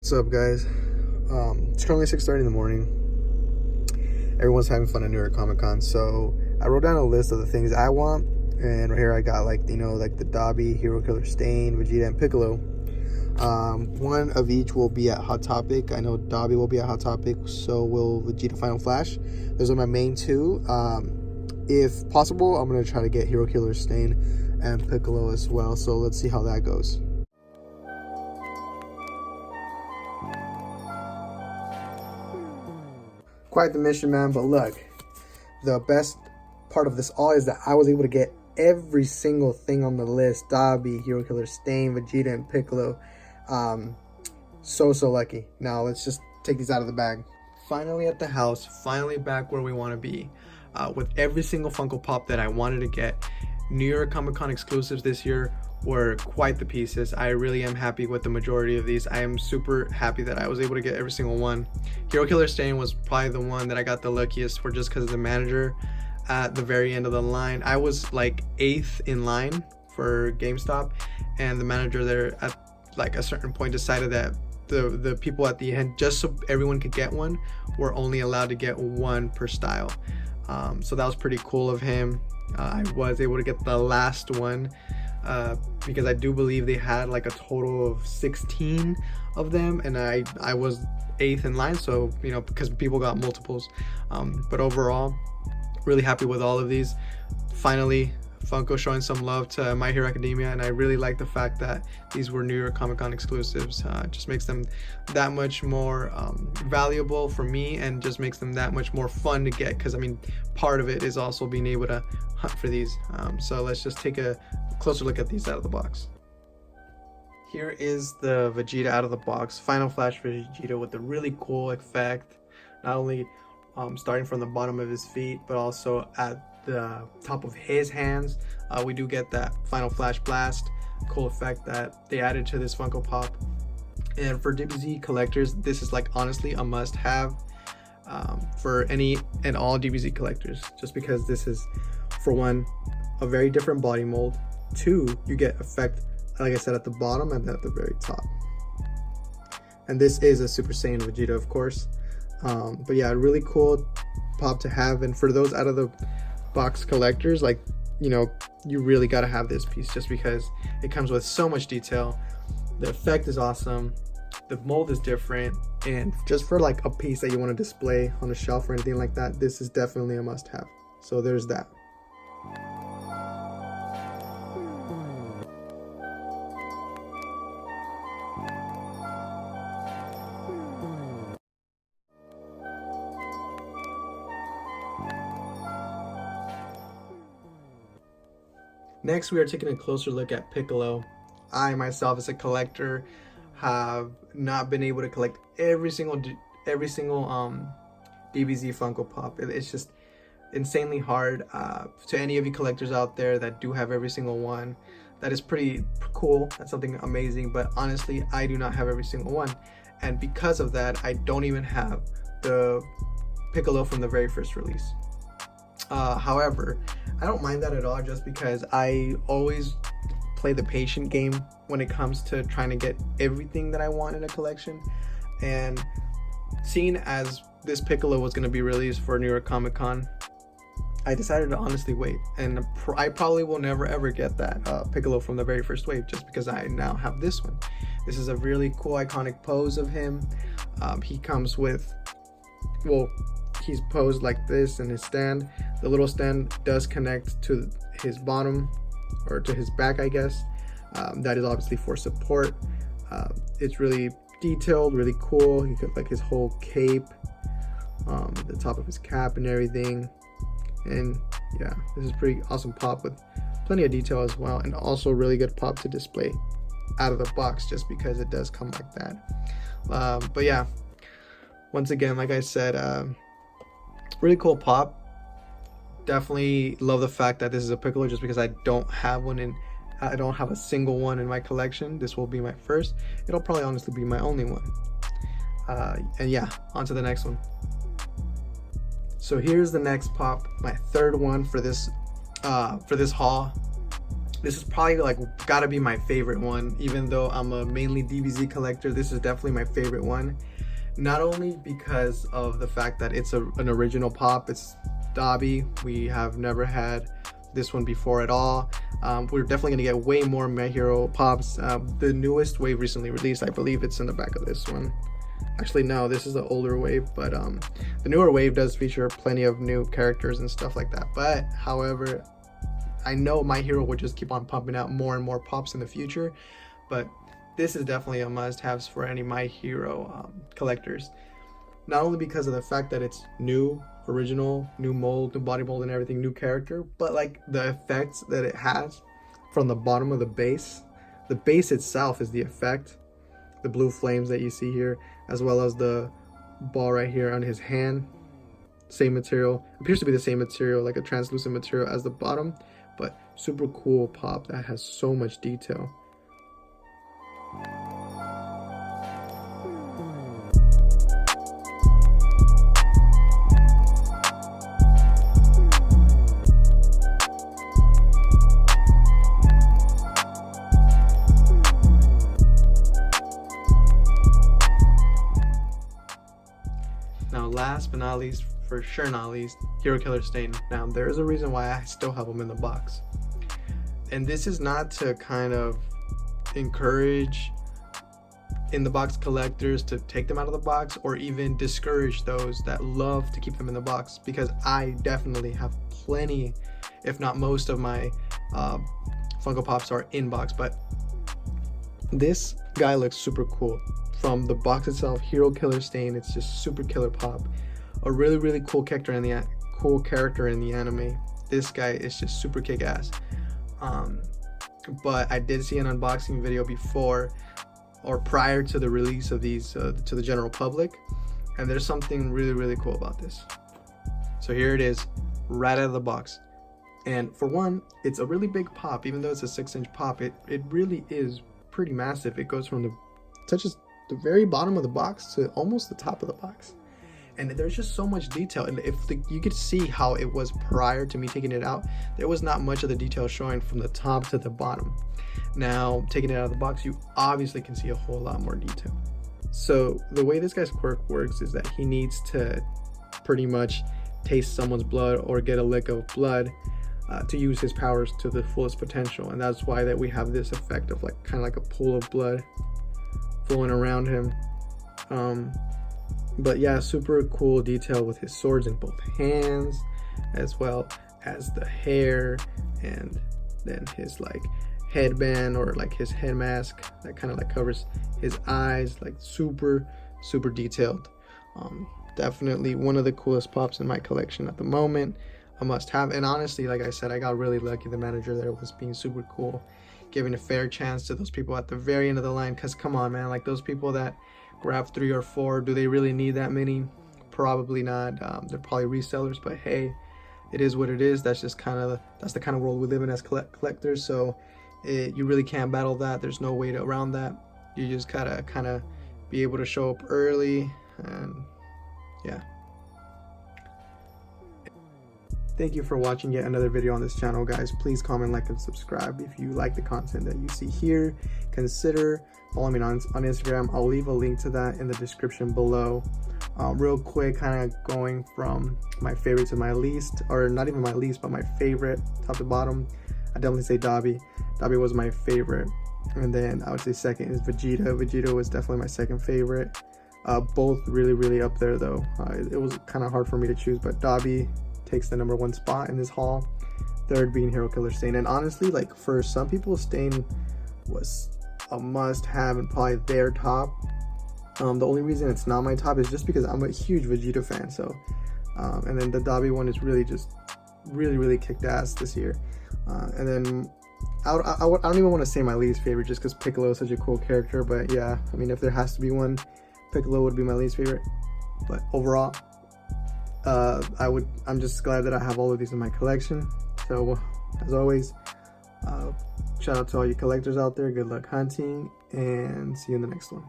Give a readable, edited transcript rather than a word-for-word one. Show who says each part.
Speaker 1: What's up, guys? It's currently 6:30 in the morning. Everyone's having fun at New York Comic Con, so I wrote down a list of the things I want, and right here I got like the Dobby, Hero Killer Stain, Vegeta, and Piccolo. One of each will be at Hot Topic. I know Dobby will be at Hot Topic, so will Vegeta Final Flash. Those are my main two. If possible, I'm gonna try to get Hero Killer Stain and Piccolo as well. So let's see how that goes. Quite the mission, man, but look, the best part of this all is that I was able to get every single thing on the list: Dobby, Hero Killer Stain, Vegeta, and Piccolo. So lucky. Now let's just take these out of the bag. Finally at the house, finally back where we want to be, with every single Funko Pop that I wanted to get. New York Comic Con exclusives this year were quite the pieces. I really am happy with the majority of these. I am super happy that I was able to get every single one. Hero Killer Stain was probably the one that I got the luckiest for, just because of the manager at the very end of the line. I was like 8th in line for GameStop, and the manager there at like a certain point decided that the people at the end, just so everyone could get one, were only allowed to get one per style. So that was pretty cool of him. I was able to get the last one because I do believe they had like a total of 16 of them, and I was 8th in line, so you know, because people got multiples. But overall, really happy with all of these. Finally, Funko showing some love to My Hero Academia, and I really like the fact that these were New York Comic Con exclusives. It just makes them that much more valuable for me, and just makes them that much more fun to get, because I mean, part of it is also being able to hunt for these. So let's just take a closer look at these out of the box. Here is the Vegeta out of the box, Final Flash Vegeta, with the really cool effect, not only starting from the bottom of his feet, but also at the top of his hands. We do get that Final Flash Blast, cool effect that they added to this Funko Pop. And for DBZ collectors, this is like honestly a must-have for any and all DBZ collectors, just because this is, for one, a very different body mold. 2, you get effect, like I said, at the bottom and at the very top. And this is a Super Saiyan Vegeta, of course. But yeah, really cool pop to have. And for those out of the box collectors, like, you know, you really got to have this piece, just because it comes with so much detail. The effect is awesome, the mold is different, and just for like a piece that you want to display on a shelf or anything like that, this is definitely a must-have. So there's that. Next, we are taking a closer look at Piccolo. I myself, as a collector, have not been able to collect every single DBZ Funko Pop. It's just insanely hard. To any of you collectors out there that do have every single one, that is pretty cool. That's something amazing. But honestly, I do not have every single one, and because of that, I don't even have the Piccolo from the very first release. However, I don't mind that at all, just because I always play the patient game when it comes to trying to get everything that I want in a collection. And seeing as this Piccolo was going to be released for New York Comic Con, I decided to honestly wait, and I probably will never ever get that Piccolo from the very first wave, just because I now have this one. This is a really cool iconic pose of him. He comes with, well, he's posed like this in his stand. The little stand does connect to his bottom, or to his back, I guess. That is obviously for support. It's really detailed, really cool. He got like his whole cape, the top of his cap and everything. And yeah, this is pretty awesome pop with plenty of detail as well, and also really good pop to display out of the box, just because it does come like that. But yeah, once again, like I said, really cool pop. Definitely love the fact that this is a Piccolo, just because I don't have one I don't have a single one in my collection. This will be my first. It'll probably honestly be my only one. And yeah, on to the next one. So here's the next pop, my third one for this haul. This is probably like gotta be my favorite one. Even though I'm a mainly DBZ collector, this is definitely my favorite one. Not only because of the fact that it's an original pop, it's Dobby. We have never had this one before at all. We're definitely gonna get way more My Hero pops. The newest wave recently released, I believe it's in the back of this one. Actually, no, this is the older wave, but the newer wave does feature plenty of new characters and stuff like that. But however, I know My Hero will just keep on pumping out more and more pops in the future, but this is definitely a must-have for any My Hero collectors. Not only because of the fact that it's new, original, new mold, new body mold and everything, new character, but like the effects that it has from the bottom of the base. The base itself is the effect. The blue flames that you see here, as well as the ball right here on his hand. Same material, appears to be the same material, like a translucent material as the bottom, but super cool pop that has so much detail. Now, last but not least, for sure not least, Hero Killer Stain. Now, there is a reason why I still have them in the box. And this is not to kind of encourage in the box collectors to take them out of the box, or even discourage those that love to keep them in the box, because I definitely have plenty, if not most of my Funko Pops are in box. But this guy looks super cool. From the box itself, Hero Killer Stain, it's just super killer pop. A really cool character in the anime. This guy is just super kick-ass. But I did see an unboxing video before or prior to the release of these to the general public, and there's something really cool about this. So here it is, right out of the box. And for one, it's a really big pop. Even though it's a 6-inch pop, it really is pretty massive. It goes from touches the very bottom of the box to almost the top of the box, and there's just so much detail. And you could see how it was prior to me taking it out, there was not much of the detail showing from the top to the bottom. Now taking it out of the box, you obviously can see a whole lot more detail. So the way this guy's quirk works is that he needs to pretty much taste someone's blood or get a lick of blood to use his powers to the fullest potential. And that's why that we have this effect of like kind of like a pool of blood flowing around him. But yeah, super cool detail with his swords in both hands, as well as the hair, and then his like headband or like his head mask that kind of like covers his eyes, like super detailed. Definitely one of the coolest pops in my collection at the moment, a must have. And honestly, like I said, I got really lucky. The manager there was being super cool, giving a fair chance to those people at the very end of the line. Because come on, man, like those people that grab 3 or 4, do they really need that many? Probably not. They're probably resellers, but hey, it is what it is. That's just that's the kind of world we live in as collectors. So you really can't battle that. There's no way around that. You just gotta kind of be able to show up early, and yeah. Thank you for watching yet another video on this channel, guys. Please comment, like, and subscribe. If you like the content that you see here, consider following me on Instagram. I'll leave a link to that in the description below. Real quick, kind of going from my favorite to my least, or not even my least, but my favorite, top to bottom. I definitely say Dobby. Dobby was my favorite. And then I would say second is Vegeta. Vegeta was definitely my second favorite. Both really up there though. It was kind of hard for me to choose, but Dobby takes the #1 spot in this haul. Third being Hero Killer Stain. And honestly, like for some people, Stain was a must have and probably their top. The only reason it's not my top is just because I'm a huge Vegeta fan. So and then the Dobby one is really just really kicked ass this year. And then I don't even want to say my least favorite, just because Piccolo is such a cool character. But yeah, I mean, if there has to be one, Piccolo would be my least favorite. But overall, I'm just glad that I have all of these in my collection. So as always, shout out to all you collectors out there. Good luck hunting, and see you in the next one.